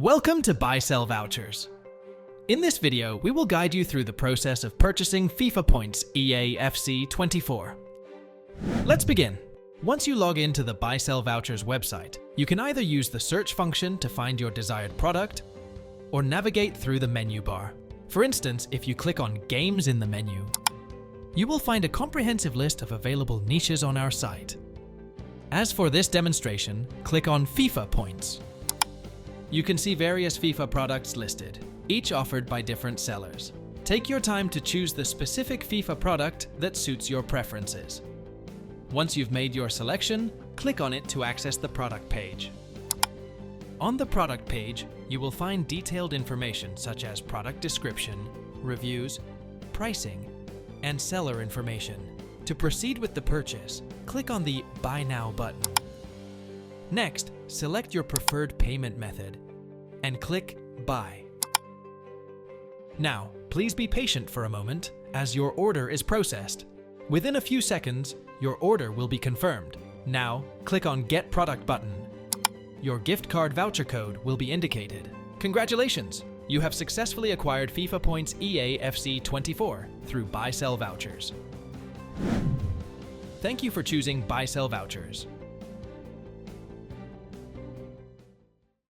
Welcome to Buy Sell Vouchers. In this video, we will guide you through the process of purchasing FIFA points EA FC24. Let's begin. Once you log into the Buy Sell Vouchers website, you can either use the search function to find your desired product or navigate through the menu bar. For instance, if you click on Games in the menu, you will find a comprehensive list of available niches on our site. As for this demonstration, click on FIFA points. You can see various FIFA products listed, each offered by different sellers. Take your time to choose the specific FIFA product that suits your preferences. Once you've made your selection, click on it to access the product page. On the product page, you will find detailed information such as product description, reviews, pricing, and seller information. To proceed with the purchase, click on the Buy Now button. Next, select your preferred payment method and click Buy. Now, please be patient for a moment as your order is processed. Within a few seconds, your order will be confirmed. Now, click on Get Product button. Your gift card voucher code will be indicated. Congratulations! You have successfully acquired FIFA points EA FC24 through Buy Sell Vouchers. Thank you for choosing Buy Sell Vouchers.